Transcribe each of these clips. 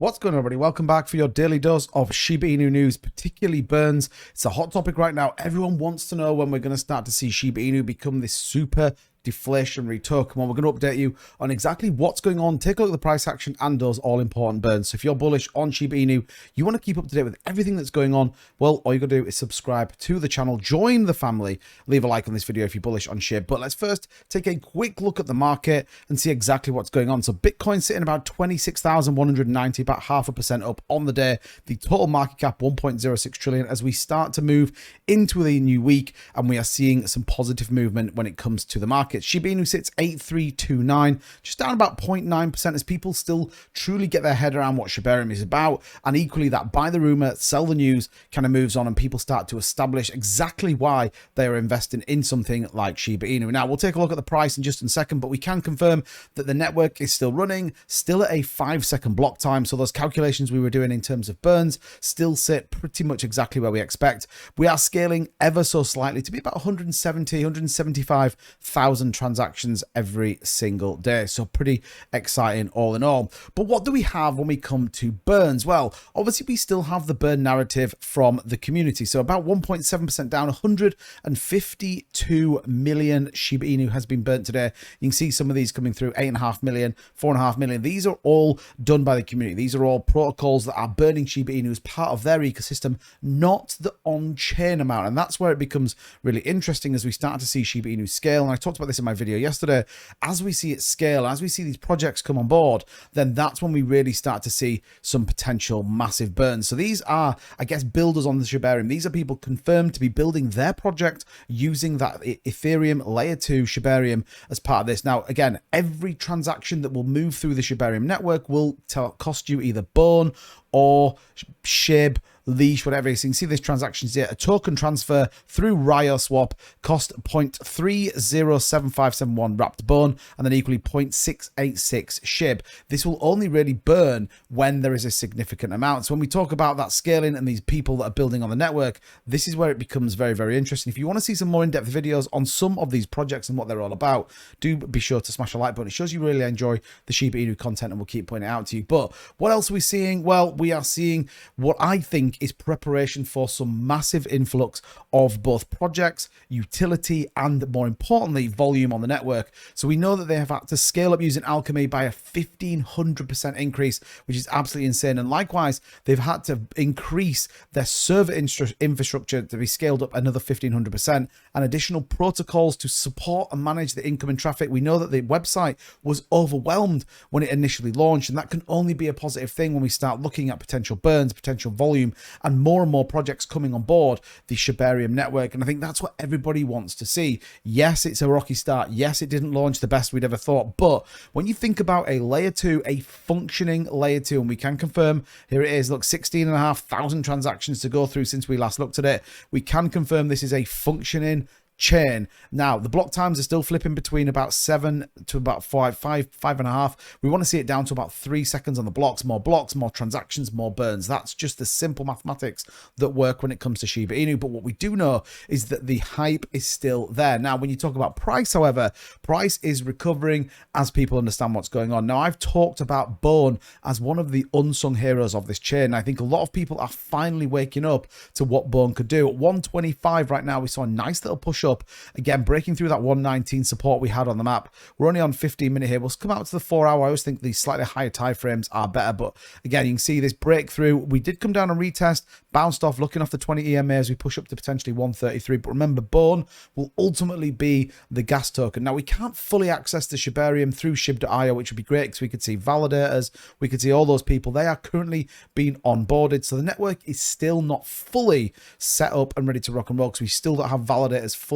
What's going on, everybody? Welcome back for your daily dose of Shiba Inu news, particularly burns. It's a hot topic right now. Everyone wants to know when we're going to start to see Shiba Inu become this super deflationary token. Well, we're going to update you on exactly what's going on, take a look at the price action and those all-important burns. So if you're bullish on Shiba Inu, you want to keep up to date with everything that's going on, well, all you got to do is subscribe to the channel, join the family, leave a like on this video if you're bullish on SHIB. But let's first take a quick look at the market and see exactly what's going on. So Bitcoin sitting about 26,190, about 0.5% up on the day. The total market cap 1.06 trillion as we start to move into the new week, and we are seeing some positive movement when it comes to the market. Shiba Inu sits 8329, just down about 0.9% as people still truly get their head around what Shiba Inu is about, and equally that buy the rumor, sell the news kind of moves on, and people start to establish exactly why they are investing in something like Shiba Inu. Now we'll take a look at the price in just a second, but we can confirm that the network is still running, still at a 5-second block time, so those calculations we were doing in terms of burns still sit pretty much exactly where we expect. We are scaling ever so slightly to be about 175,000 transactions every single day, so pretty exciting all in all. But what do we have when we come to burns? Well, obviously we still have the burn narrative from the community, so about 1.7% down. 152 million Shiba Inu has been burnt today. You can see some of these coming through, 8.5 million, 4.5 million. These are all done by the community. These are all protocols that are burning Shiba Inu as part of their ecosystem, not the on-chain amount. And that's where it becomes really interesting as we start to see Shiba Inu scale. And I talked about this in my video yesterday. As we see it scale, as we see these projects come on board, then that's when we really start to see some potential massive burns. So these are, I guess, builders on the Shiba Inu. These are people confirmed to be building their project using that Ethereum layer 2 Shiba Inu as part of this. Now, again, every transaction that will move through the Shiba Inu network will cost you either Bone or SHIB, leash, whatever it is. So you can see these transactions here. A token transfer through RioSwap cost 0.307571 wrapped bone, and then equally 0.686 SHIB. This will only really burn when there is a significant amount. So when we talk about that scaling and these people that are building on the network, this is where it becomes very, very interesting. If you want to see some more in-depth videos on some of these projects and what they're all about, do be sure to smash a like button. It shows you really enjoy the Shiba Inu content, and we'll keep pointing it out to you. But what else are we seeing? Well, we are seeing what I think is preparation for some massive influx of both projects, utility, and more importantly, volume on the network. So we know that they have had to scale up using Alchemy by a 1,500% increase, which is absolutely insane. And likewise, they've had to increase their server infrastructure to be scaled up another 1,500%, and additional protocols to support and manage the incoming traffic. We know that the website was overwhelmed when it initially launched, and that can only be a positive thing when we start looking at potential burns, potential volume, and more projects coming on board the Shiba Inu network. And I think that's what everybody wants to see. Yes, it's a rocky start. Yes, it didn't launch the best we'd ever thought. But when you think about a layer 2, a functioning layer 2, and we can confirm, here it is, look, 16,500 transactions to go through since we last looked at it. We can confirm this is a functioning chain. Now the block times are still flipping between about 7 to about 5.5. We want to see it down to about 3 seconds on the blocks, more transactions, more burns. That's just the simple mathematics that work when it comes to Shiba Inu. But what we do know is that the hype is still there. Now when you talk about price, however, price is recovering as people understand what's going on. Now I've talked about Bone as one of the unsung heroes of this chain. I think a lot of people are finally waking up to what Bone could do. At 125 right now, we saw a nice little push up, again breaking through that 119 support we had on the map. We're only on 15-minute here. We'll come out to the 4-hour. I always think the slightly higher time frames are better, but again you can see this breakthrough. We did come down and retest, bounced off, looking off the 20 EMA as we push up to potentially 133. But remember, Bone will ultimately be the gas token. Now we can't fully access the Shiba Inu through SHIB.io, which would be great because we could see validators, we could see all those people. They are currently being onboarded, so the network is still not fully set up and ready to rock and roll because we still don't have validators fully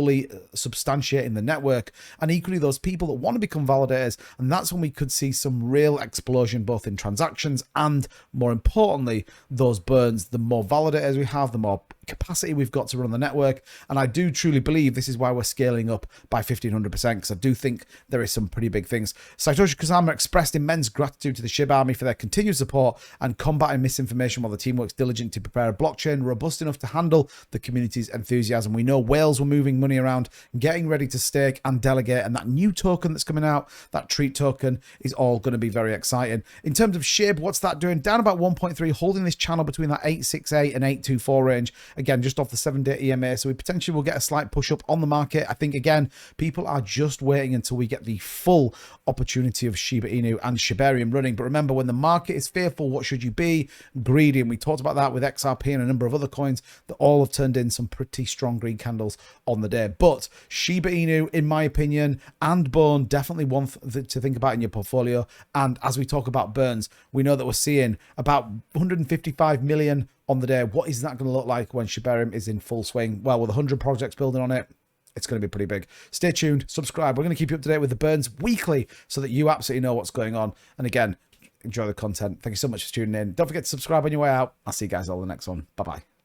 substantiating the network, and equally those people that want to become validators. And that's when we could see some real explosion both in transactions and, more importantly, those burns. The more validators we have, the more capacity we've got to run the network. And I do truly believe this is why we're scaling up by 1500%, because I do think there is some pretty big things. Satoshi Kusama expressed immense gratitude to the SHIB army for their continued support and combating misinformation while the team works diligently to prepare a blockchain robust enough to handle the community's enthusiasm. We know whales were moving money around, getting ready to stake and delegate, and that new token that's coming out, that treat token, is all going to be very exciting. In terms of SHIB, what's that doing? Down about 1.3, holding this channel between that 868 and 824 range. Again, just off the 7-day EMA, so we potentially will get a slight push up on the market. I think, again, people are just waiting until we get the full opportunity of Shiba Inu and Shibarium running. But remember, when the market is fearful, what should you be? Greedy. And we talked about that with XRP and a number of other coins that all have turned in some pretty strong green candles on the day. But Shiba Inu, in my opinion, and Bone, definitely one to think about in your portfolio. And as we talk about burns, we know that we're seeing about 155 million on the day. What is that going to look like when Shibarium is in full swing? Well, with 100 projects building on it, it's going to be pretty big. Stay tuned, subscribe. We're going to keep you up to date with the burns weekly so that you absolutely know what's going on. And again, enjoy the content. Thank you so much for tuning in. Don't forget to subscribe on your way out. I'll see you guys all in the next one. Bye-bye.